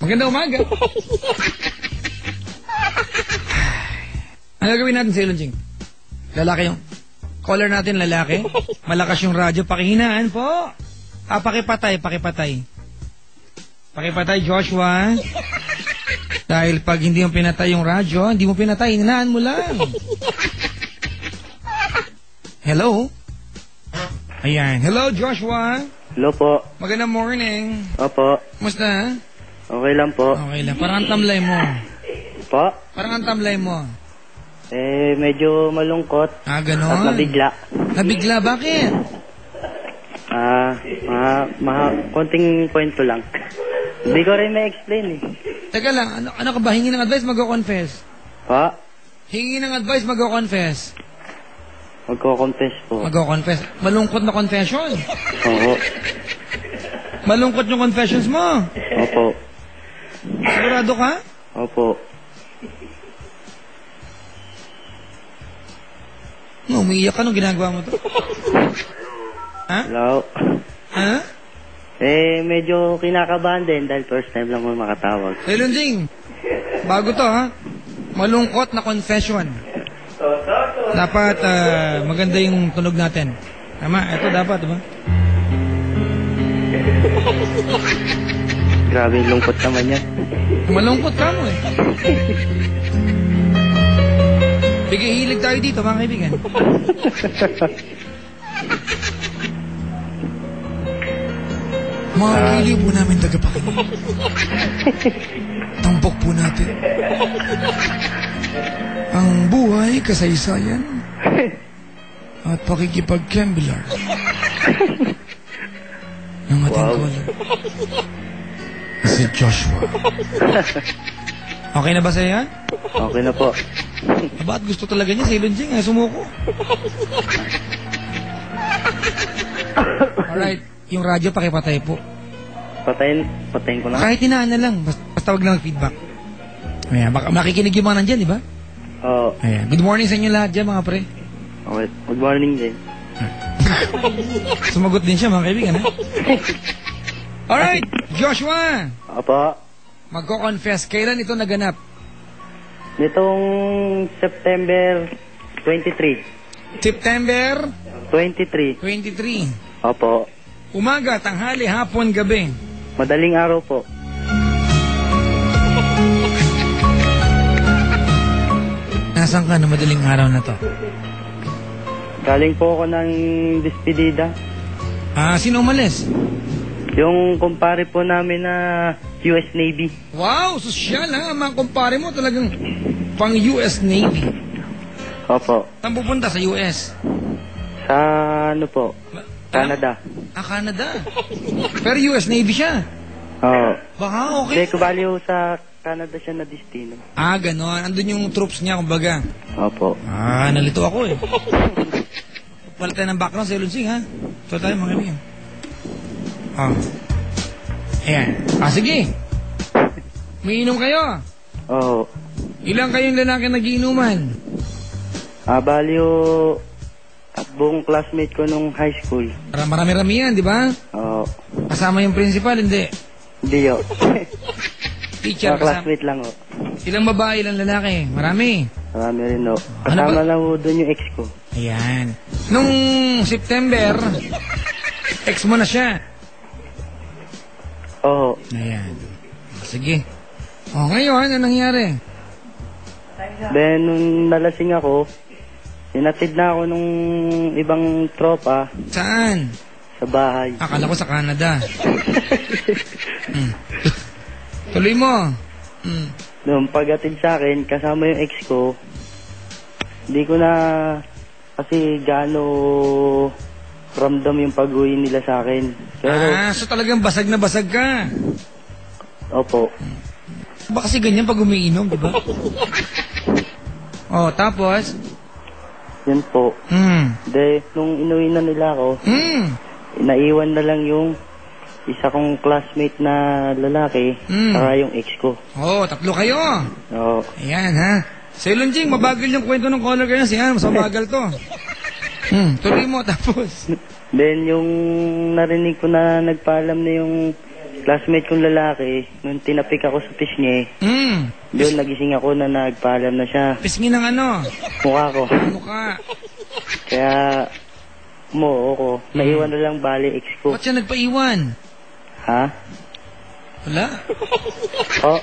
Magandang umaga. Ano gawin natin sa Ilonjing? Lalaki yung caller natin, lalaki. Malakas yung radyo. Pakihinaan po. Pakipatay. Pakipatay, Joshua. Dahil pag hindi mo pinatay yung radyo, hindi mo pinatay, hinaan mo lang. Hello? Ayan. Hello, Joshua. Hello po. Magandang morning. Opo. Kumusta? Okay lang po. Okay lang. Parang ang tamlay mo. Po? Parang ang tamlay mo. Medyo malungkot. Ganon. At nabigla. Nabigla? Bakit? Konting kwento lang. Hindi ko rin ma-explain eh. Teka lang, ano ka ba? Hingi ng advice, mag-confess. Pa? Hingi ng advice, mag-confess. Magko-confess po. Mag-confess. Malungkot na confession. Oo. Malungkot yung confessions mo. Opo. Sigurado ka? Opo. Umiiyak ka nung ginagawa mo to. Ha? Hello? Ha? Medyo kinakabahan din dahil first time lang mo makatawag. Hey, Lunjing. Bago to, ha? Malungkot na confession. Dapat maganda yung tunog natin. Tama? Ito dapat, diba? Grabe yung lungkot naman yan. Malungkot ka mo eh. Bigay hilig tayo dito, mga kaibigan. Mga giliw po namin tagapakinig. Tampok po natin. Ang buhay, kasaysayan, at pakikipag-kemblar ng ating caller. Si Joshua. Okay na ba sa'yo yan? Okay na po. Ba't gusto talaga niya si Ilonjing? Sumuko. Alright, yung radyo pakipatay po. Patayin ko na. Kahit hinaan na lang, basta wag lang feedback. Ayan, baka makikinig yung mga nandyan, di ba? Oo. Ayan, good morning sa inyo lahat dyan, mga pre. Okay, good morning din. Sumagot din siya, mga kaibigan, ha? Alright, Joshua. Opo. Magko-confess, kailan ito naganap? Nitong September 23. September 23. 23. Opo. Umaga, tanghali, hapon, gabi. Madaling araw po. Nasaan ka na madaling araw na to? Galing po ako ng despedida. Sino umalis? Yung kumpare po namin na US Navy. Wow, sosyal ha. Mga kumpare mo talagang pang US Navy. Opo. Saan pupunta? Sa US? Sa ano po? Canada. Canada. Pero US Navy siya. Oo. Baka okay. Hindi, kubaliw sa Canada siya na destino. Ganon. Andun yung troops niya, kumbaga. Opo. Nalito ako eh. Wala tayo ng background sa Ilonjing, ha? So tayo, mga kaibigan. Ayan. Sige. Umiinom kayo. Oo. Ilang kayong lalaki nagiinuman? Baliw at buong classmate ko nung high school. Marami-rami yan, di ba? Oo. Kasama yung principal, hindi? Hindi yun. Teacher, classmate lang o. Ilang babae, ilang lalaki? Marami. Marami rin o. Kasama lang o doon yung ex ko. Ayan. Nung September, ex mo na siya. Oo. Ayan. Sige. Ngayon, ano nangyari? Then, nung nalasing ako, inatid na ako nung ibang tropa. Saan? Sa bahay. Akala ko sa Canada. Tuloy mo. Nung pag-atid sa akin, kasama yung ex ko, hindi ko na kasi gaano ramdam yung pag-uwi nila sa akin. Pero, So talagang basag na basag ka. opo. Ba kasi ganyan pag umiinom, di ba? Tapos? Yun po. De, nung inuwi na nila ako, naiwan na lang yung isa kong classmate na lalaki, saka yung ex ko. Tatlo kayo. Oo. Ayan, ha? Sa Ilonjing, mabagal yung kwento ng caller kayo. Siya, mas mabagal to. Tuloy mo, tapos. Then, yung narinig ko na nagpaalam na yung classmate kong lalaki, nung tinapik ako sa pisngi, doon nagising ako na nagpaalam na siya. Pisngi ng ano? Mukha ko. Mukha. Kaya, umuo ko. Naiwan na lang bali ex ko. Ba't siya nagpaiwan? Ha? Wala? Oh.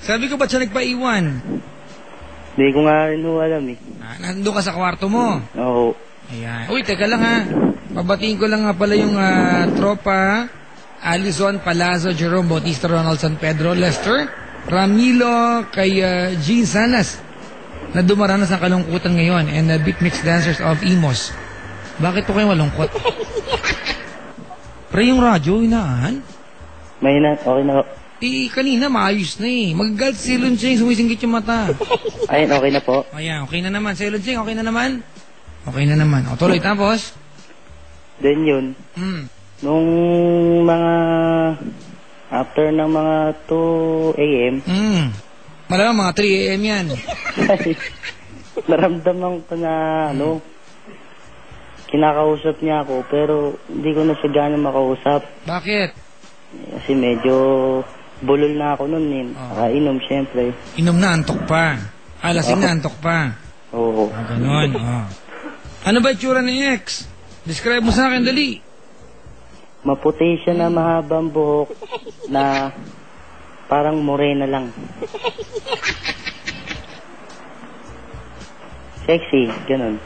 Sabi ko, ba't siya nagpaiwan? Hindi ko nga rin alam eh. Nandun ka sa kwarto mo? Oo. Ayan. Uy, teka lang ha. Pabatiin ko lang nga pala yung tropa. Alison, Palazzo, Jerome Bautista, Ronald San Pedro, Lester, Ramilo, kay Jean Sanas, na dumaranas ng kalungkutan ngayon, and the beat mix dancers of Imos. Bakit po kayo malungkot? Pre, yung radyo, inaan? May na, okay na. Kanina, maayos na eh. Magagalit si Lunching, sumisingkit yung mata. Ayun, okay na po. Ayan, okay na naman. Si Lunching, okay na naman? Okay na naman. O, tuloy, tapos? Then yun, nung mga, after ng mga 2 a.m. Malamang mga 3 a.m. yan. Naramdaman ko na, kinakausap niya ako, pero hindi ko na siya gano'ng makausap. Bakit? Kasi medyo bulol na ako nun eh. Nakainom, syempre. Inom na, antok pa. Lasing na, antok pa. Oo. Ganon, Ano ba itsura ni ex? Describe mo sa akin, dali. Maputi siya na mahabang buhok na parang morena lang. Sexy, ganun.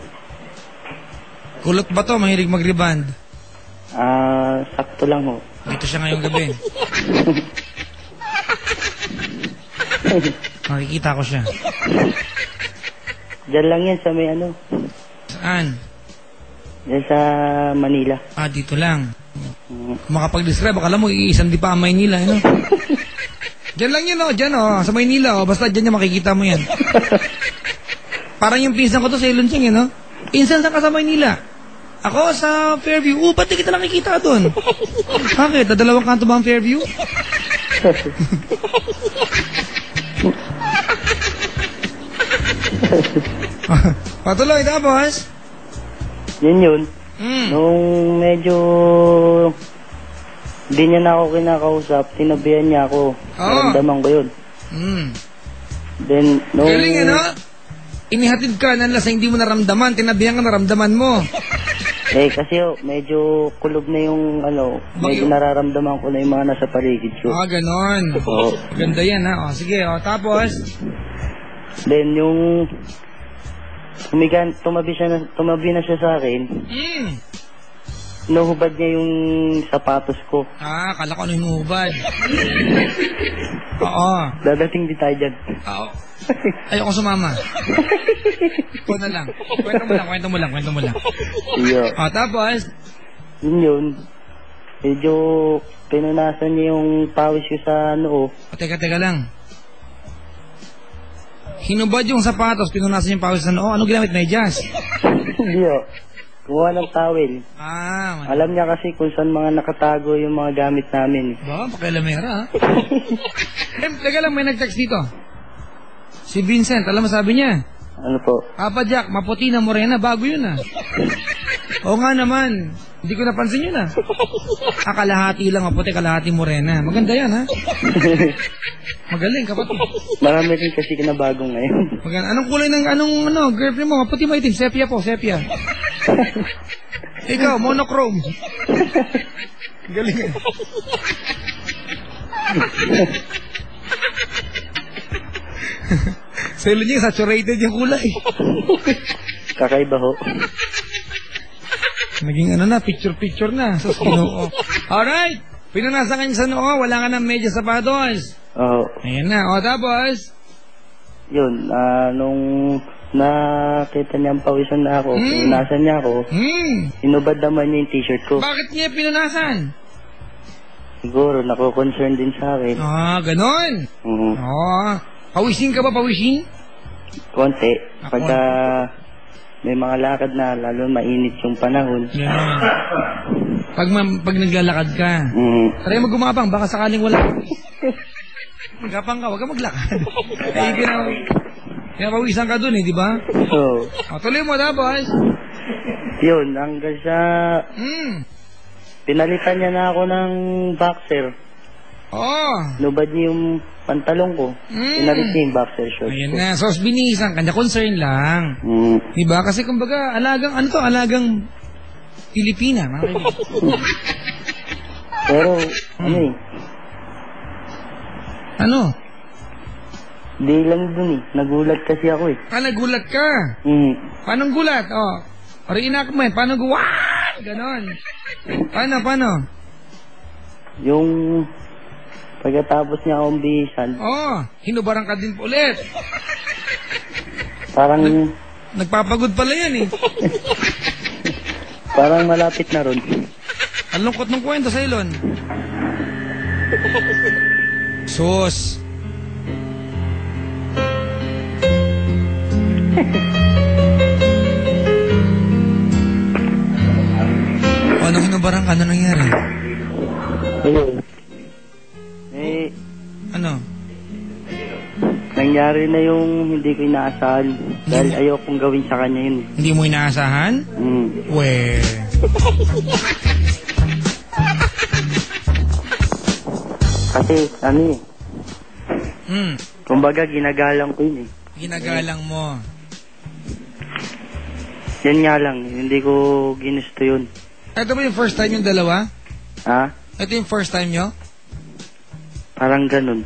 Kulot ba to? Mahilig mag-reband? Sakto lang ho. Dito siya ngayong gabi. Makikita ko siya. Diyan lang yan sa may Saan? Diyan sa Manila. Dito lang. Makapag-describe, akala mo iisang di pa ang Maynila, Diyan lang yun, Diyan, sa Maynila, Basta diyan niya makikita mo yan. Parang yung pinsan ko to sa Ilonsing, Pinsan saan ka sa Maynila? Ako sa Fairview. Ba't di kita nakikita doon? Bakit? Dalawang kanto ba ang Fairview? Patuloy, tapos? Yun. Nung medyo hindi niya na ako kinakausap, tinabihan niya ako. Naramdaman ko yun. Then, galing, inihatid ka ng lasing hindi mo naramdaman, tinabihan ka naramdaman mo. Kasi medyo kulob na yung medyo nararamdaman ko na yung mga nasa paligid ko. Ganon. Ganda yan, sige, tapos? Then, yung tumabi na siya sa akin. Nuhubad niya yung sapatos ko. Kala ko ano yung nuhubad. Oo. Dadating di tayo dyan. Oo. Ayoko sumama. Ikaw na lang. Kwento mo lang. Iyo. Tapos? Yun. Medyo pinunasan niya yung pawis ko sa noo. Teka lang. Hinubad yung sapatos, pinunasan yung pawis sa noo. Ano ginamit? Medyas? Iyo. Kuha ng towel. Alam niya kasi kung saan mga nakatago yung mga gamit namin. Pakialamera, Teka lang, may nag-text dito. Si Vincent, alam mo sabi niya? Ano po? Papa Jack, maputi na morena, bago yun Oo nga naman, hindi ko napansin yun kalahati lang maputi, kalahati morena. Maganda yan Magaling kapatid. Marami rin kasi kinabagong ngayon. Anong kulay ng girlfriend mo? Maputi maitim, sepia po, sepia. Ikaw, monochrome. Galing Sa ilo niya, saturated yung kulay. Kakaiba ho. Naging picture-picture na sa noo. Alright! Pinunasan ka niya sa noo, wala ka ng medya sapatos. Oo. Ayan na, tapos? Yun, nung nakita niyang pawisan na ako, pinunasan niya ako, inubad naman niya yung t-shirt ko. Bakit niya pinunasan? Siguro, nako-concern din sa akin. Ganon? Pawisin ka ba, pawisin? Konti. Pagka may mga lakad na, lalo mainit yung panahon. Ganon. Pag naglalakad ka. Try mo gumapang, baka sakaling wala. Gapang ka, huwag ka maglakad. Pinapawisan ka dun di ba? Oo. Tuloy mo tapos. Yun, hanggang sa pinalitan niya na ako ng boxer. Oo. Nubad niya yung pantalong ko. Pinalit niya yung boxer shorts Ayan ko. na. So, binihisan kanya. Concern lang. Diba? Kasi kumbaga, alagang Pilipina. Mga kaibigan. Pero, Ano? di lang dun nagulat kasi ako Nagulat ka. Paano gulat? Reenactment. Paano guwaan? Ganon. Paano? Yung pagkatapos niya akong bihisan, hinubaran ka din ulit. parang Nagpapagod pala yan eh. parang malapit na ron. Ang lungkot ng kwento sa Ilon. Sus. Paano hinubaran ka? Ano nangyari? Ayun. Ano? Nangyari na yung hindi ko inaasahan. Dahil ayokong gawin sa kanya yun. Hindi mo inaasahan? We. Kasi, kumbaga, ginagalang ko yun Ginagalang mo. Yan nga lang, hindi ko ginusto yun. Ito ba yung first time yung dalawa? Ha? Ito yung first time nyo? Parang ganun.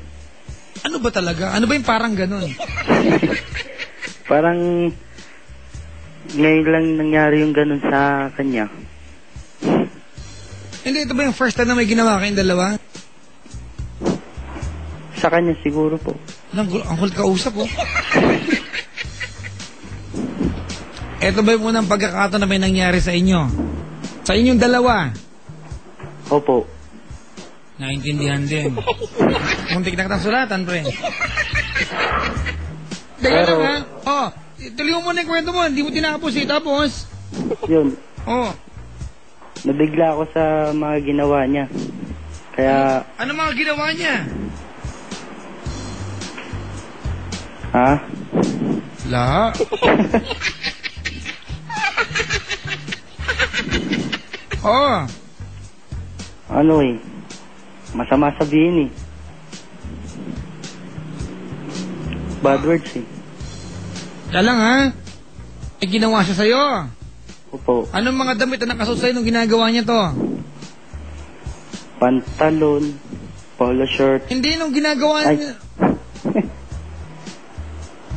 Ano ba talaga? Ano ba yung parang ganun? Parang ngayon lang nangyari yung ganun sa kanya. Hindi, ito ba yung first time na may ginawa kayong dalawa? Sa kanya siguro po. Ang kulit kausap oh. Ito ba yung unang pagkakataon na may nangyari sa inyo? Sa inyong dalawa? Opo. Naintindihan din. Muntik na kitang sulatan, pre. Teka Pero, lang ha. Tuloy mo muna yung kwento mo. Hindi mo tinapos eh. Tapos? Yun. Nabigla ako sa mga ginawa niya. Kaya... Ano mga ginawa niya? Ha? La. Masama sabihin Bad words Kaya lang ha. May ginawa siya sa'yo. Opo. Anong mga damit na nakasuot sa'yo nung ginagawa niya to? Pantalon, polo shirt. Hindi, nung ginagawa niya.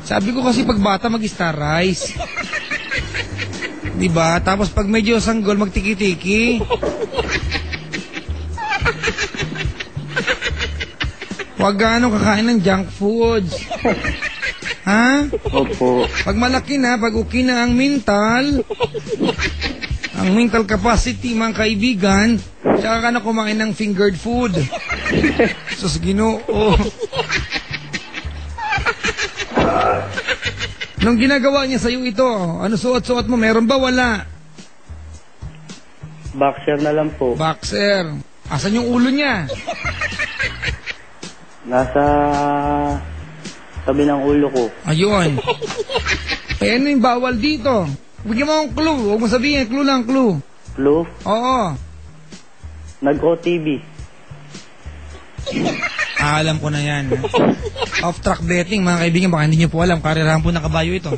Sabi ko kasi pag bata mag-star rice. Diba? Tapos pag medyo sanggol magtiki-tiki. Huwag gaano kakain ng junk foods. Ha? Opo. Pag malaki na, pag okay na ang mental capacity, mga kaibigan, saka ka na kumain ng fingered food. Sus, Ginoo. Nung ginagawa niya sa'yo ito, ano suot-suot mo? Meron ba? Wala? Boxer na lang po. Boxer. Asan yung ulo niya? Nasa tabi ng ulo ko. Ayun. Eh, ano yung bawal dito? Bigyan mo akong clue. Huwag mo sabihin, clue lang, clue. Clue? Oo. Nag-OTV. Alam ko na yan. Off-track betting, mga kaibigan, baka hindi nyo po alam. Karirahan po ng kabayo ito.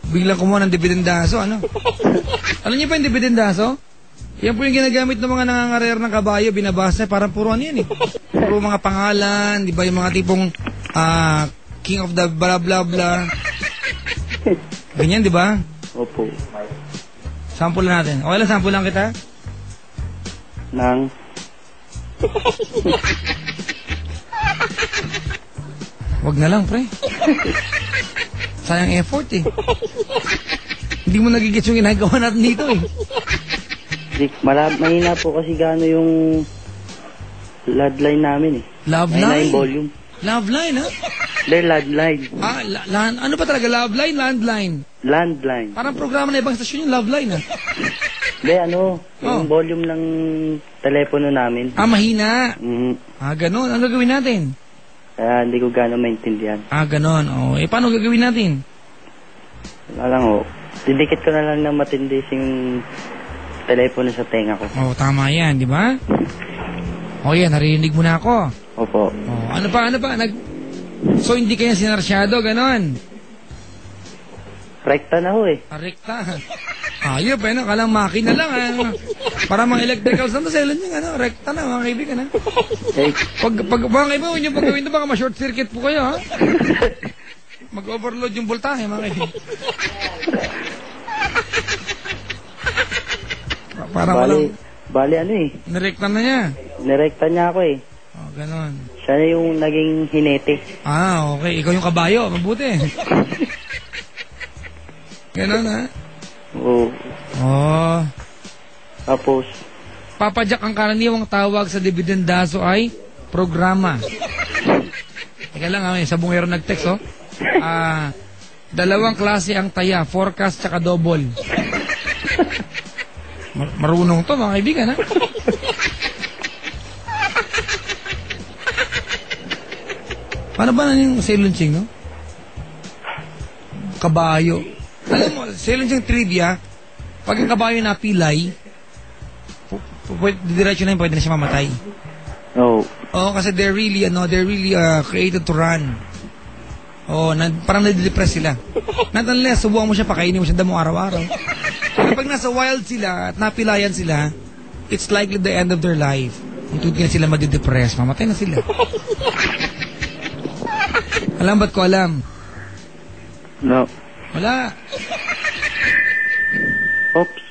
Biglang kumuha ng dividendaso, ano? Alam niyo pa yung dividendaso? Yan po yung ginagamit ng mga nangangarer ng kabayo, binabasa, parang puro ano yan eh. Puro mga pangalan, di ba yung mga tipong king of the blah blah blah. Ganyan, di ba? Opo. Sample lang natin. Okay lang, sample lang kita? Nang... Wag na lang, pre. Sayang effort eh. Hindi mo nagigits yung ginagawa natin dito eh. Mahina po kasi gaano yung love line namin eh. Love mahina line? Yung volume. Love line, ha? Hindi, landline. Ano ba talaga? Love line, landline? Landline. Parang programa na ibang stasyon yung love line, ha? Hindi, yung volume ng telepono namin. Mahina? Ganon. Ano gagawin natin? Kaya hindi ko gaano maintindihan. Ganon. Paano gagawin natin? Wala lang, didikit ko na lang ng matindi yung telepono sa tenga ko. Oh, tama yan, di ba? O yan, narinig mo na ako. Opo. Oh, ano pa? So, hindi kaya sinarsyado, ganon? Rekta na ho eh. Rekta. Ayop, kalang makina lang, para mga electricals na selan yung, rekta na, mga kaibigan, Eh, Pag mga kaibigan, huwag niyo paggawin ito, baka ma-short circuit po kayo, ha? Mag-overload yung voltahe, mga kaibigan. Para walang... Bali ano eh. Nirekta na niya. Nirekta niya ako eh. Oh, ganon. Siya na yung naging hinete. Ah, okay. Ikaw yung kabayo. Mabuti. Ganon, ha? Oo. Oh. Tapos, Papadyak ang karaniwang tawag sa dividendaso ay programa. Teka lang, may sabungero nag-text, oh. Dalawang klase ang taya, forecast tsaka double. Marunong to, mga kaibigan, ha? Paano ba na yung Selunching, no? Kabayo. Alam mo, Selunching trivia, pag ang kabayo napilay, diretso na yun, pwede na siya mamatay. oh, Oo, kasi they're really created to run. Oo, parang nadidepress sila. Not unless, subukan mo siya, pakainin mo siya damo araw-araw. Kapag nasa wild sila at napilayan sila, it's likely the end of their life. Kung na sila madidepress, mamatay na sila. Alam ba't ko alam? no. Wala. Oops.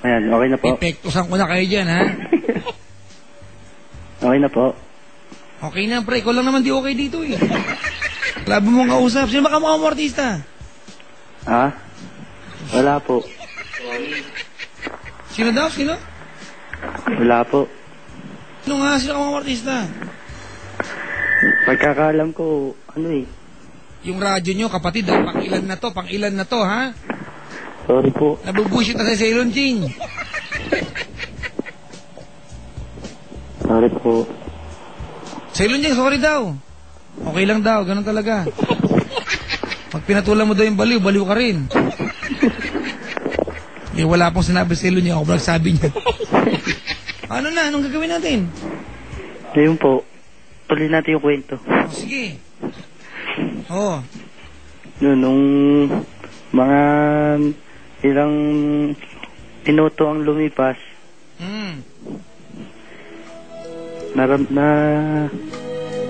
Ayan, okay na po. Epektusan ko na kayo dyan, ha? Okay na po. Okay na, pre. Ikaw lang naman di okay dito, eh. Labo mong kausap. Sino ba kamukha mo artista? Ha? Wala po. Sino daw? Sino? Wala po. Sino nga? Sino kamukha mo artista? Pagkakaalam ko, ano eh. Yung radyo nyo, kapatid, pang-ilan na to, ha? Sorry po. Nabubushit na sa Ceylon Ching. Sorry po. Ceylon Ching, sorry daw. Okay lang daw, ganun talaga. Pag pinatulan mo daw yung baliw, baliw ka rin. Wala pong sinabi sa Ceylon Ching, ako ba nagsabi niya? Ano na, anong gagawin natin? Ngayon po, tuloy natin yung kwento. Oh, sige. Oo. Nung mga ilang minuto ang lumipas,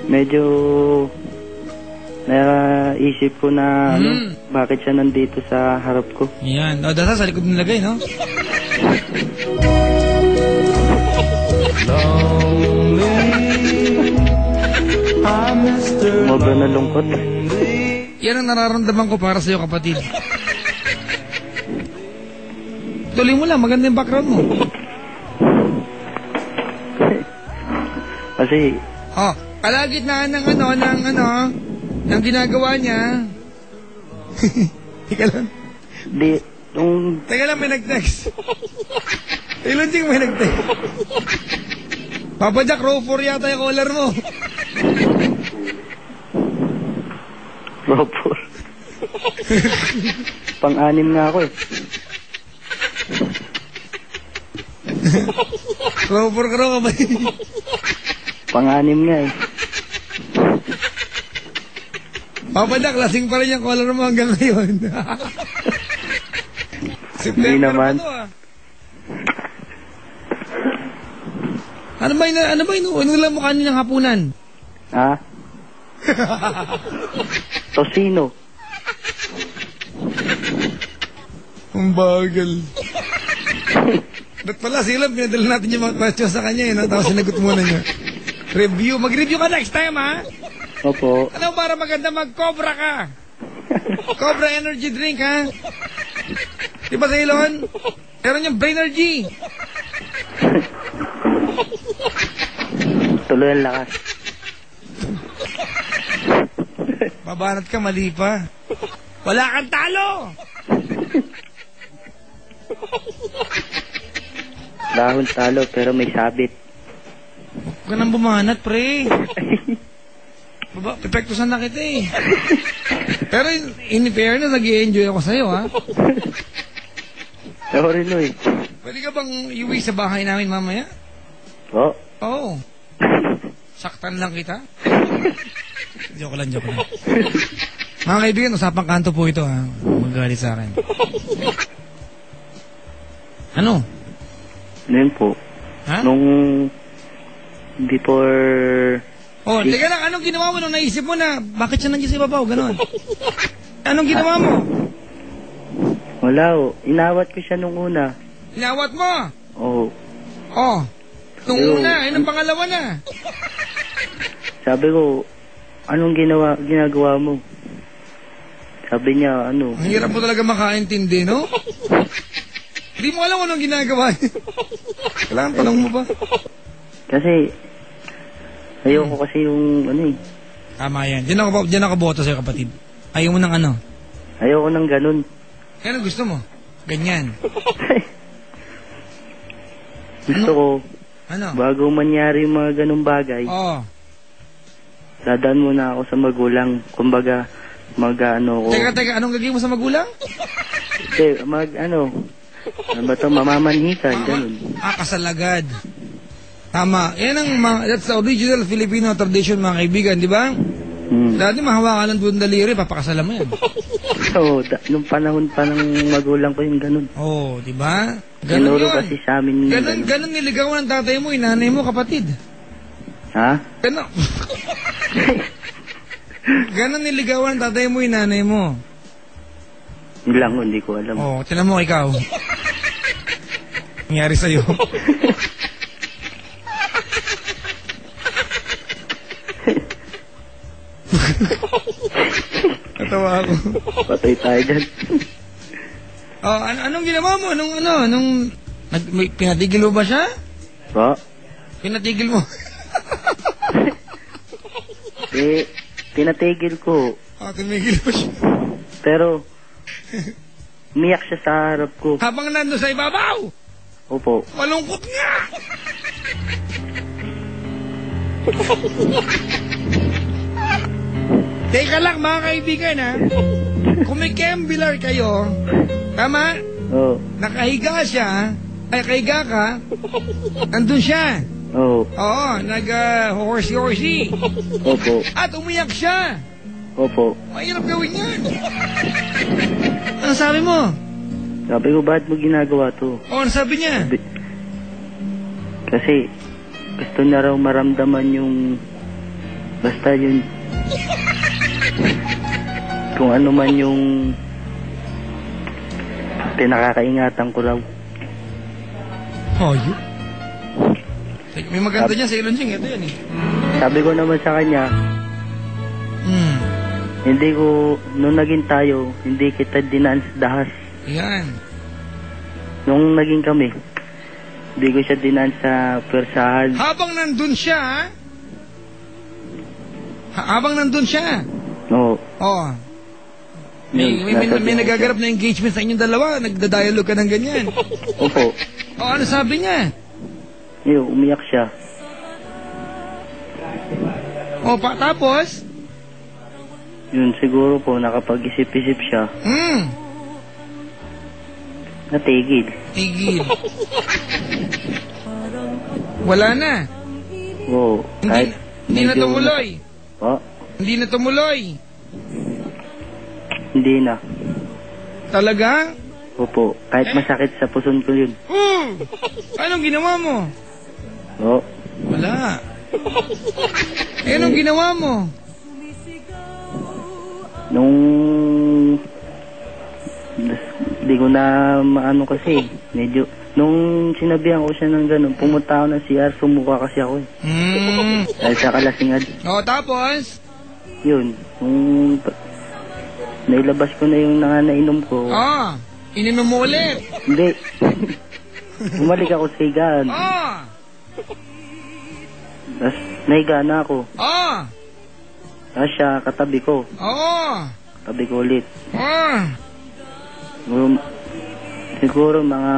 medyo naisip ko na bakit siya nandito sa harap ko. Yan. O, dasa sa likod nilagay, no? Sumobra na lungkot. Yan ang nararamdaman ko para sa'yo, kapatid. Tuloy mo lang, maganda yung background mo. Kasi, Oh, kalagitnaan ng ginagawa niya. Teka lang. Teka lang, may nag-text. Ilan ding may nag-text. Papa Jack, row 4 yata yung collar mo. row 4. Pang-anim nga ako eh. Row 4 ka raw ka ba? Pang-anim nga eh. Papa Jack, lasing pa rin yung collar mo hanggang ngayon. Hindi naman. Pa to, ah. Ano ba inuulam mo kaninang hapunan? Ha? Tosino. Ang bagal. Ba't pala sila, pinadala natin yung mga question sa kanya, no? Tapos sinagot muna niya. Review. Mag-review ka next time, ha? Opo. Ano, para maganda mag-cobra ka? Cobra energy drink, ha? Diba sa Ilon? Meron yung brain energy. Tuloy ang lakas. Mabanat ka, mali pa. Wala kang talo! Dahon talo pero may sabit. Huwag ka nang bumanat, pre. Baba, pepektusan na kita eh. Pero in fairness, nag-i-enjoy ako sa'yo, ha? Sorry, Noy. Pwede ka bang iuwi sa bahay namin mamaya? Po? Oo. Saktan lang kita. Joke lang. Mga kaibigan, usapang kanto po ito, ha? Magalit sa akin. Ano? Ngayon po. Ha? Nung before... Oh, teka lang, anong ginawa mo nung naisip mo na bakit siya nandiyan sa ibabaw? Ganon. Anong ginawa mo? Wala o. Inawat ko siya nung una. Inawat mo? Oo. Oh. Nung Pero, una, yun ang pangalawa na. Sabi ko, anong ginagawa mo? Sabi niya, ano? Ang hirap mo talaga makaintindi, no? Hindi mo alam kung anong ginagawa niya. Kailangan tanong mo ba? Kasi, ayoko kasi yung, ano eh. Tama yan. Diyan ako boto sa'yo, kapatid. Ayaw mo ng ano? Ayoko ng ganun. Ano gusto mo? Ganyan. Gusto ko, Ano? bago mangyari yung mga ganung bagay, Oo. dadaan muna ako sa magulang. Kumbaga, mag-ano ko. Teka, anong gagawin mo sa magulang? Hindi, ano ba ito, mamamanhikan, ganun. Kasalagad. Tama. Yan that's the original Filipino tradition, mga kaibigan, di ba? Dati mahawakan ng buong daliri, papakasalan mo yan. So, nung panahon pa ng magulang ko yung ganun. Oo, di ba? Ganun Tinuro yun. kasi sa amin. Ganun niligawan ng tatay mo, inanay mo, kapatid. Ha? Ganun. Ganun niligawan ng tatay mo, inanay mo. Yun lang, hindi ko alam. Oo, tinan mo ikaw. Nangyari sa'yo. Natawa ako. Patay tayo dyan. Oh, anong ginawa mo? Pinatigil mo ba siya? Po? Pinatigil mo? Pinatigil ko. Tumigil mo siya. Pero, umiyak siya sa harap ko. Habang nando sa ibabaw? Opo. Malungkot nga! Teka lang, mga kaibigan, ha? Kung may Kembilar kayo, tama? Oo. Nakahiga siya, kahiga ka, andun siya. Oo. Oo, nag-horsey-horsey. Opo. At umiyak siya. Opo. Mahirap gawin yan. Ano sabi mo? Sabi ko, bakit mo ginagawa to? Ano sabi niya? Kasi, gusto niya raw maramdaman yung, basta yun, kung ano man yung pinakakaingatan ko raw. Yun. May maganda dyan sa Ilonsing. Ito yan eh. Sabi ko naman sa kanya, hindi ko, nung naging tayo, hindi kita dinaan sa dahas. Yan. Nung naging kami, hindi ko siya dinaan sa pwersahan. Habang nandun siya, habang nandun siya. Oo. Oo. May nagagarap na engagement sa inyong dalawa. Nagda-dialogue ka ng ganyan. Opo. Ano sabi niya? Umiyak siya. Tapos? Yun, siguro po, nakapag-isip-isip siya. Natigil. Tigil. Wala na. Oo. Hindi na tumuloy. Po? Hindi na tumuloy. Hindi na. Talaga? Opo. Kahit masakit sa puson ko yun. Anong ginawa mo? Oo. Wala. Anong ginawa mo? Nung... Hindi ko na maano kasi. Medyo... Nung sinabihan ko siya ng gano'n, pumunta ako ng CR, sumuka kasi ako eh. Dahil sa kalasingan. Tapos? Yun. Nung... Nailabas ko na yung nainom ko. Ininom mo ulit. Hindi. Bumalik ako sa higaan. Tapos, nahiga na ako. Tapos siya, katabi ko. Katabi ko ulit. Siguro mga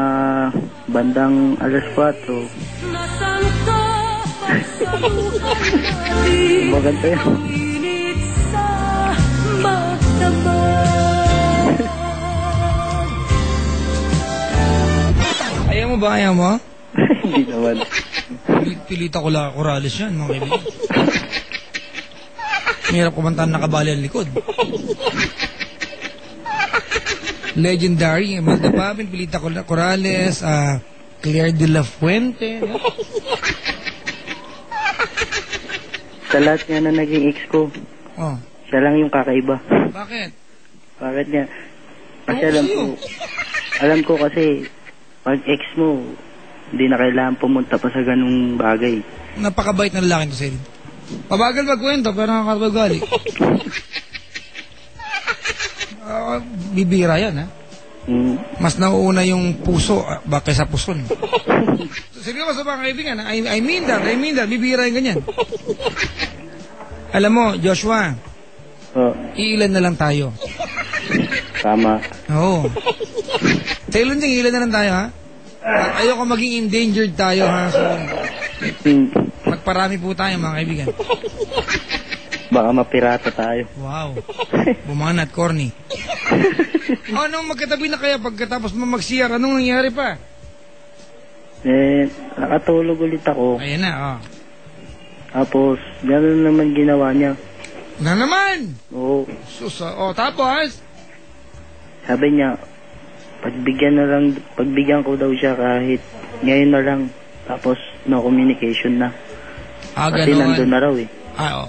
bandang alas 4. Maganda yun. Ayaw mo mo ba? Ayaw mo? Hindi naman. Pilita ko lang Corales yan, mga kaibigan. Mahirap kumantahan nakabali ang likod. Legendary, Imelda Papin, Pilita Corales, Claire de la Fuente. Sa lahat nga na naging ex ko, Oh. siya lang yung kakaiba. Bakit? Bakit nga? Kasi Oo, alam sa'yo. ko, alam ko kasi, pag ex mo, hindi na kailangan pumunta pa sa ganung bagay. Napakabait na lalaki to, Selin. Pabagal magkwento, pero nakakatabagali. Bibira yan, ha? Mm. Mas nauuna yung puso kaysa puson. Seryoso ba, kaibigan? I mean that. Bibira yung ganyan. Alam mo, Joshua, Oh, iilan na lang tayo. tama. Oo. Selin din, iilan na lang tayo, ha? At ayoko maging endangered tayo, ha? So, magparami po tayo, mga kaibigan. Baka mapirata tayo. Wow. Bumanat, corny. Anong magkatabi na kaya pagkatapos mo mag-CR? Anong nangyari pa? Nakatulog ulit ako. Ayan na, oh. Tapos, gano'n naman ginawa niya. Na naman! Oo. Sus, oh, tapos? Sabi niya, pagbigyan ko daw siya kahit ngayon na lang. Tapos, no communication na. Kasi nandun na raw eh. Oh.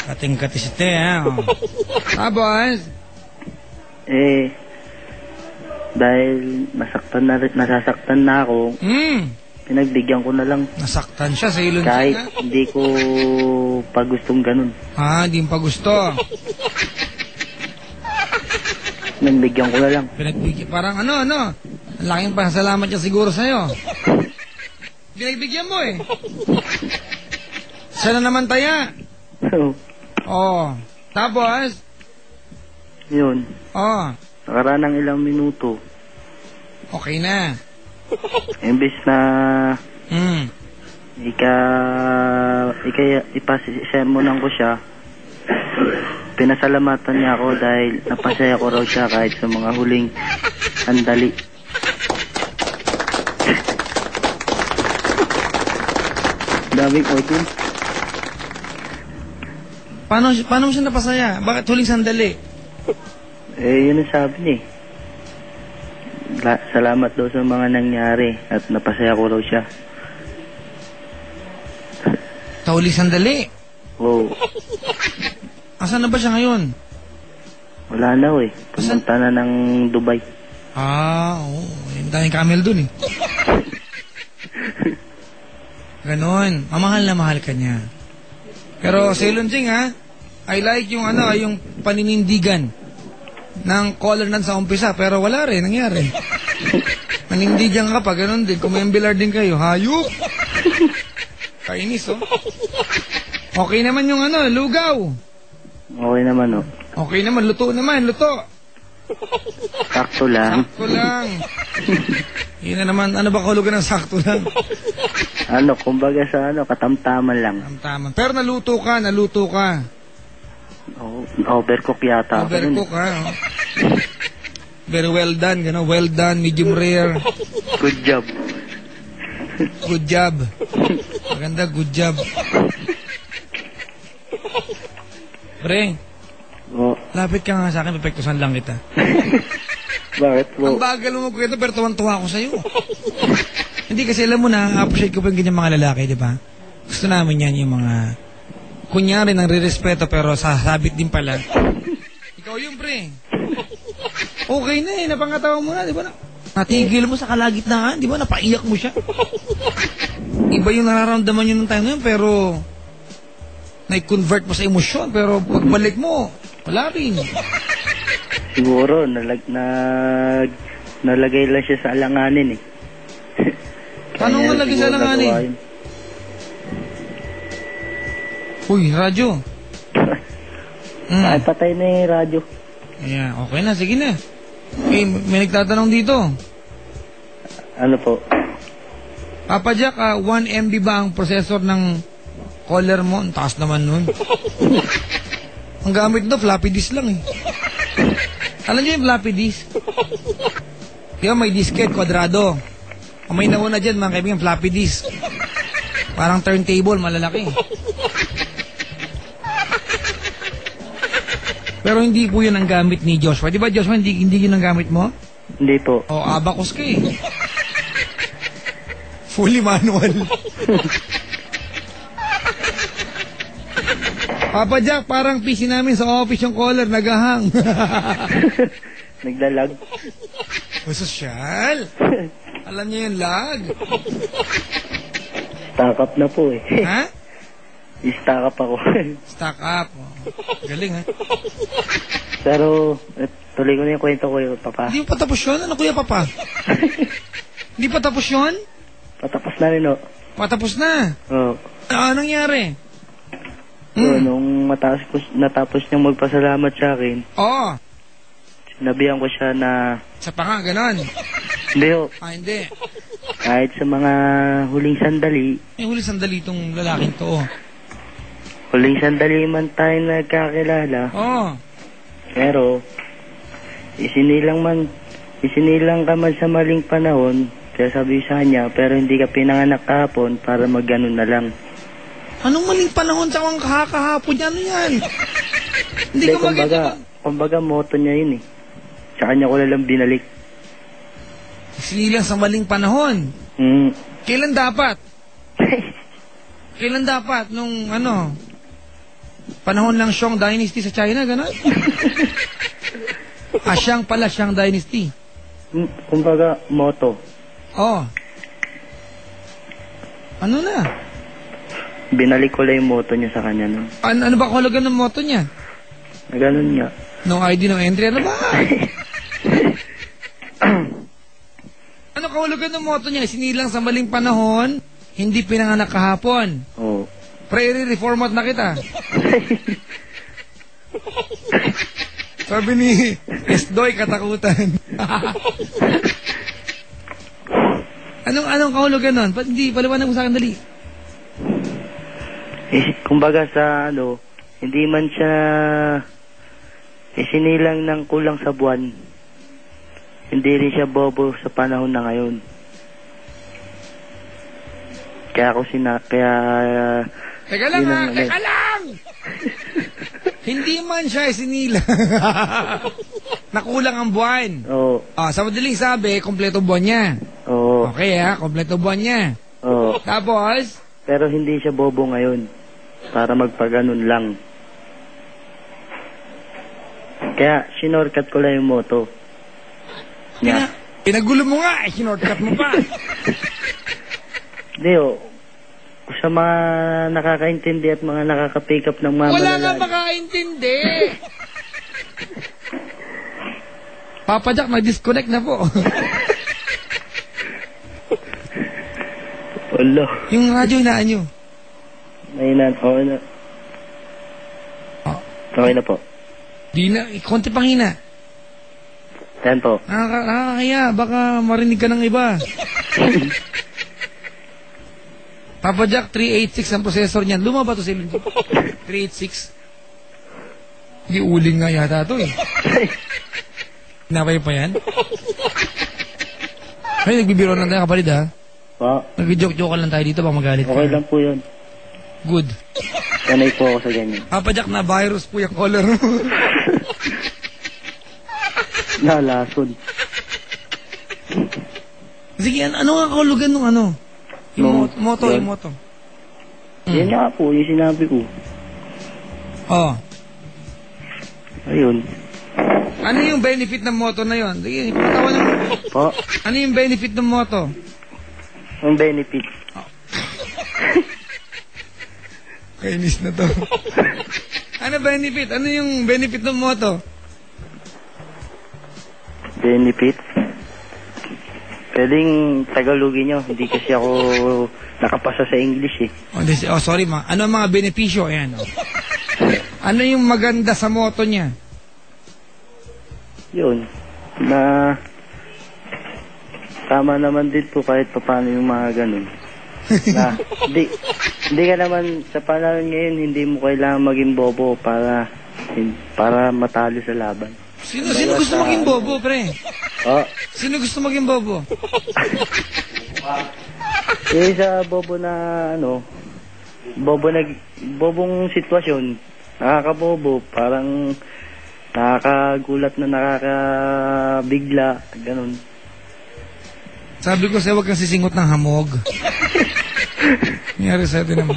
Kating-katisite, ha? Oh. Tapos? Dahil nasasaktan na ako, pinagbigyan ko na lang. Nasaktan siya sa ilon Kahit siya? hindi ko pa gustong ganun. Di pa gusto. Pinagbigyan ko na lang. Pinagbigyan, parang ano? Ang laking pasalamat niya siguro sa'yo. Pinagbigyan mo eh. Siya na naman taya. Oh. Tapos? Yun. Oh. Nakaraan ng ilang minuto, Okay na. imbis na ipasermonan ko siya, pinasalamatan niya ako dahil napasaya ko raw siya kahit sa mga huling sandali. Daming audience. Paano mo siya napasaya? Bakit huling sandali? Yun ang sabi niya eh. Salamat daw sa mga nangyari at napasaya ko raw siya. Sa huling sandali? Oo. Asan na ba siya ngayon? Wala na eh. Pumunta na ng Dubai. Oo. Yung tayong camel dun eh. Ganon. Mamahal na mahal ka niya. Pero sa Ilonsing ha, I like yung yung paninindigan ng caller nan sa umpisa, pero wala rin, nangyari. Nanindigan ka pa, ganon din. Kumembilar din kayo, hayop! Kainis, oh. Okay naman yung lugaw. Okay naman, oh. Okay naman, luto. Sakto lang. Sakto lang. Yun na naman, ano ba kahulugan ng sakto lang? Kumbaga sa katamtaman lang. Tamtaman. Pero naluto ka. Oh, overcook yata. Overcook, ha? Oh. Very well done, well done, medium rare. Good job. Good job. Maganda, good job. Pre, lapit ka nga sa akin, pepektusan lang kita. Bakit po? Ang bagal mo magkwento, pero tuwang-tuwa ako sa'yo. Hindi kasi alam mo na, appreciate ko pa yung ganyan mga lalaki, di ba? Gusto namin yan yung mga, kunyari, nang re-respeto, pero sasabit din pala. Ikaw yung pre. Okay na eh, napangatawa mo na, di ba? Natigil mo sa kalagitnaan, di ba? Napaiyak mo siya. Iba yung nararamdaman yun ng time na yun, pero na-convert mo sa emosyon, pero pagbalik mo, wala rin. Siguro, nalagay lang siya sa alanganin eh. Paano mo nalagay sa alanganin? Uy, radyo. Ay, patay na yung radyo. Ayan, okay na, sige na. May nagtatanong dito. Ano po? Papa Jack, 1 MB ba ang processor ng caller mo? Ang taas naman nun. Ang gamit nito, floppy disk lang eh. Alam niyo yung floppy disk? Di ba may disket, kwadrado. Ang may nauna dyan, mga kaibigan, floppy disk. Parang turntable, malalaki. Pero hindi po yun ang gamit ni Joshua. Di ba, Joshua, hindi yun ang gamit mo? Hindi po. O, abacus ka eh. Fully manual. Papa Jack, parang PC namin sa office yung caller, nagahang. Naglalag. Sosyal. Alam niyo yung lag. Stack up na po eh. Ha? I-stack up ako. Stack up. Oh. Galing ha. Pero, tuloy ko na yung kwento ko yun, Papa. Hindi pa tapos yun? Ano kuya, Papa? Hindi pa tapos yun? Patapos na rin, o. Patapos na. Oo. Ano nangyari? So, nung natapos niyang magpasalamat sa akin, Oo. sinabihan ko siya na, Sa panga, ganon. hindi ho, Hindi. kahit sa mga huling sandali, May huli sandali itong lalaking to. huling sandali man tayo nagkakilala, Oo. pero isinilang ka man sa maling panahon, kaya sabi sa kanya, pero hindi ka pinanganak kahapon para magganon na lang. Anong maling panahon sa kang kahapon? Ano yan? Hindi ka maganda. Kumbaga moto niya yun eh. Sa kanya ko lang binalik. Sinilang sa maling panahon. Kailan dapat? Kailan dapat? Nung ano? Panahon lang Shang Dynasty sa China, gano'n? Shang pala, Shang Dynasty. Kumbaga moto. Oh. Ano na? Binalik ko lang yung moto niya sa kanya nun. Ano ba kahulugan ng moto niya? Na ganun nga. No ID, no entry, ano ba? Ano kahulugan ng moto niya? Sinilang sa maling panahon, hindi pinanganak kahapon. Oo. Pre-reformat na kita. Sabi ni Esdoy, katakutan. Anong kahulugan nun? Ba't hindi? Paliwanag mo sa akin, dali. Kumbaga sa hindi man siya isinilang ng kulang sa buwan. Hindi rin siya bobo sa panahon na ngayon. Kaya Teka lang ha, teka lang! Hindi man siya isinilang. Nakulang ang buwan. Oo. Sa madaling sabi, kompleto buwan niya. Oo. Okay ha, kompleto buwan niya. Oo. Tapos? Pero hindi siya bobo ngayon. Para magpaganon lang. Kaya, sinorkat ko lang yung moto. Pinagulo mo nga, sinortcut mo pa. Hindi sa mga nakakaintindi at mga nakaka-pick up ng mga Wala malalaki. nga makaintindi. Papa Jack, mag-disconnect na po. Wala. Yung radyo, hinaan nyo. Mahinan. Okay na. Okay na po. Di na, konti pang hina. Yan po. Nakakaya, baka marinig ka ng iba. Papa Jack, 386 ang processor niyan. Luma ba ito si 386? Hindi, uling nga yata ito eh. Napay pa yan? Ay, nagbibiro lang tayo, kapalid ha? Pa? Nag-joke-joke lang tayo dito, baka magalit ka. Okay lang po yun. Good. Sanay po ako sa ganyan. Papa Jack, na virus po yung color mo. Nalason. Sige, ano nga kahulugan nung ano? Yung moto, yun. yung moto. Yan nga po, yung sinabi ko. Oh. Ayun. Ano yung benefit ng moto na yon? Sige, patawa na. Po? Ano yung benefit ng moto? Ang benefit. Kainis na to. Ano benefit? Ano yung benefit ng moto? Benefit? Pwedeng Tagalogin nyo. Hindi kasi ako nakapasa sa English eh. Sorry ma. Ano ang mga benepisyo? Ayan. Oh. Ano yung maganda sa moto niya? Yun. Na tama naman din po kahit paano yung mga ganun. Na hindi ka naman sa panahon ngayon hindi mo kailangan maging bobo para matalo sa laban. Sino gusto maging bobo, pre? Oh, Sino gusto maging bobo? sa bobo na ano, bobong sitwasyon, nakakabobo, parang nakakagulat na nakakabigla, ganun. Sabi ko sa'yo, huwag kang sisingot ng hamog. Nangyari sa'yo din naman.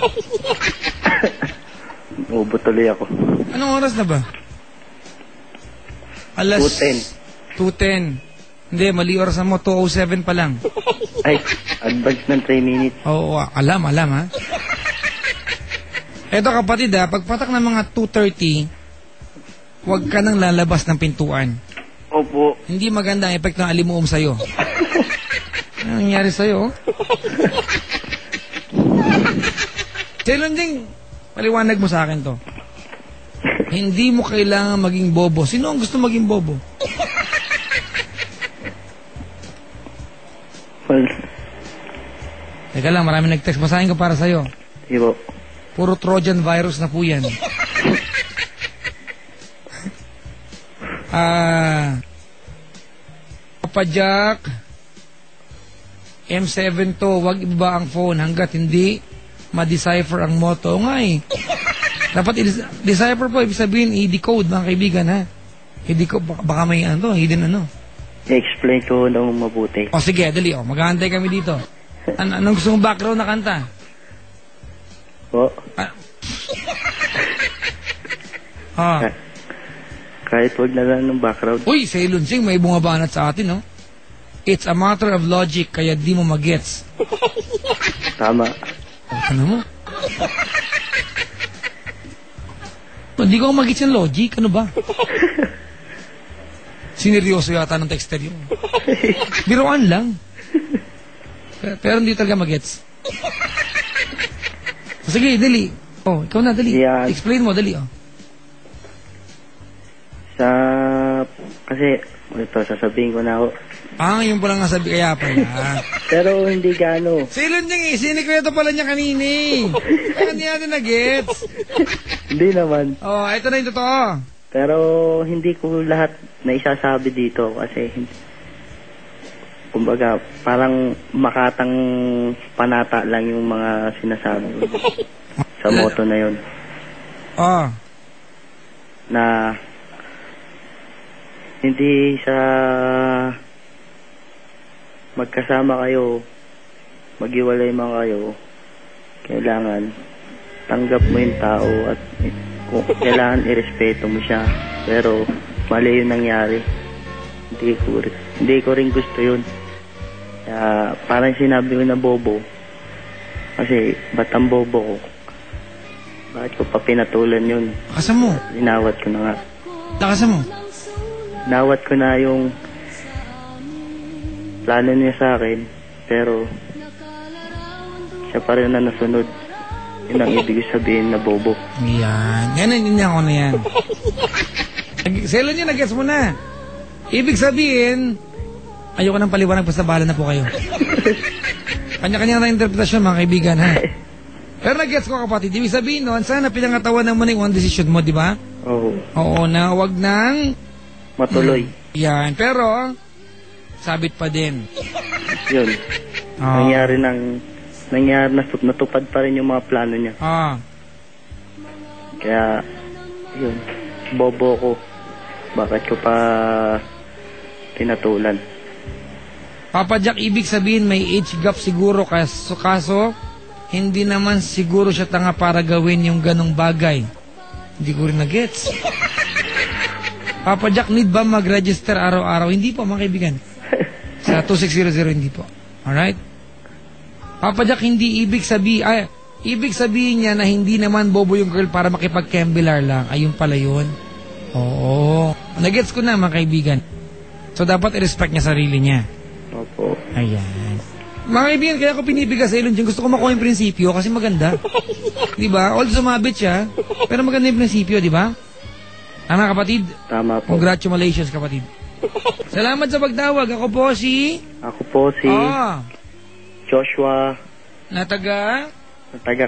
Bobo tuloy ako. Anong oras na ba? Alas 2:10. 2:10. Hindi, mali oras mo. 2:07 pa lang. Ay, advance ng 3 minutes. Oo, alam ha. Eto kapatid ha, pagpatak ng mga 2:30, huwag ka nang lalabas ng pintuan. Opo. Hindi maganda ang epekto ng alimuom sa'yo. Ano nangyari sa'yo? Selonding, paliwanag mo sa akin to. Hindi mo kailangan maging bobo. Sino ang gusto maging bobo? Well, Teka lang, marami nag-text. Basahin ko para sa'yo. Ibo. Puro Trojan virus na po yan. Papa Jack, M7 to, wag iba ang phone hanggat hindi ma-decipher ang motto. O nga eh. Dapat decipher po, ibig sabihin, i-decode mga kaibigan ha. I-decode, baka may ano, hidden ano. I-explain ko na mabuti. O sige, dali o, maghahantay kami dito. Anong gusto mong background na kanta? Po. Kahit wag na lang ng background. Uy, si Lunsing, may bungabanat sa atin, no? It's a matter of logic, kaya di mo magets. Tama. Ano mo? Hindi ko magets yung logic, ano ba? Sineryoso yata ng texter yun. Biruan lang. Pero hindi talaga magets. Sige, dali. Oh, ikaw na, dali. Yeah. Explain mo, dali, oh. Kasi, ito, sasabihin ko na ako. Yun pala nga sabi kaya pala. Pero hindi gaano. Silon niya eh, sinikreto pala niya kanina eh. Kaya hindi natin na-gets. Hindi naman. Oh, ito na yung totoo. Pero hindi ko lahat na isasabi dito kasi kumbaga parang makatang panata lang yung mga sinasabi ko sa motto na yun. Na hindi sa magkasama kayo, maghiwalay man kayo, kailangan tanggap mo yung tao at kailangan irespeto mo siya. Pero mali yung nangyari. Hindi ko rin gusto yun. Kaya parang sinabi ko na bobo. Kasi ba't ang bobo ko? Bakit ko pa pinatulan yun? Lakasan mo. Inawat ko na nga. Lakasan mo. Inawat ko na yung plano niya sa akin. Pero siya pa rin na nasunod. Yun ang ibig sabihin na bobo. Yan. Yan ako na yan. Selo niya, nag-gets mo na. Ibig sabihin, ayoko nang paliwanag, basta bahala na po kayo. Kanya-kanya na interpretasyon, mga kaibigan, ha? Pero nag-gets ko, kapatid. Ibig sabihin nun, sana pinangatawanan mo na yung decision mo, di ba? Oo. Oo, na wag nang matuloy. Yan. Pero, sabit pa din. Yun. Nangyari natupad pa rin yung mga plano niya. Kaya, yun, bobo ko. Bakit ko pa pinatulan? Papa Jack, ibig sabihin may age gap siguro kaso hindi naman siguro siya tanga para gawin yung ganong bagay. Hindi ko rin na-gets. Papa Jack, need ba mag-register araw-araw? Hindi po, mga kaibigan. Sa 2600, hindi po. Alright? Papa Jack, hindi ibig sabihin niya na hindi naman bobo yung girl para makipag-kembilar lang. Ayun pala yun. Oo. Nagets ko na, mga kaibigan. So, dapat i-respect niya sarili niya. Opo. Ayan. Mga kaibigan, kaya ko pinipigas sa ilon dyan. Gusto ko makuha yung prinsipyo kasi maganda. Diba? Although sumabit siya, pero maganda yung prinsipyo, diba? Tama, kapatid? Tama po. Congratulations, kapatid. Salamat sa pagtawag. Ako po si Joshua. Na taga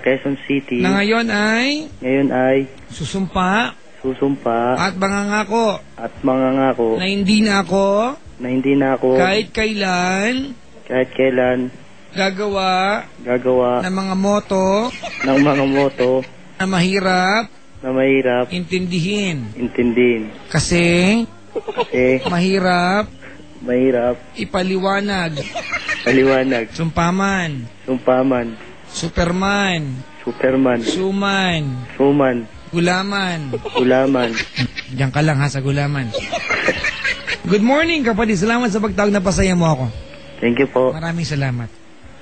Quezon City. Na ngayon ay Ngayon ay susumpa susumpa at mangangako at mangangako na hindi na ako na hindi na ako kahit kailan gagawa ng mga moto ng mga moto na mahirap na mahirap intindihin. kasi Mahirap ipaliwanag, Sumpaman, Superman, Suman, Gulaman. Diyan ka lang ha, sa gulaman. Good morning, kapatid. Salamat sa pagtawag, na pasaya mo ako. Thank you po. Maraming salamat.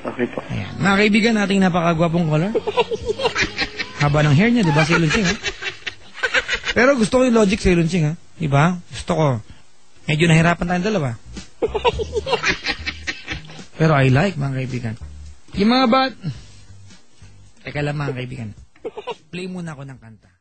Okay po. Ayan. Mga kaibigan nating napakagwapong caller. Haba ng hair niya, di ba, si Lunching, ha? Pero gusto ko yung logic si Lunching, ha? Di ba? Gusto ko. Medyo nahirapan tayong dalawa. Pero I like, mga kaibigan. Yung mga Teka lang, mga kaibigan. Play muna ako ng kanta.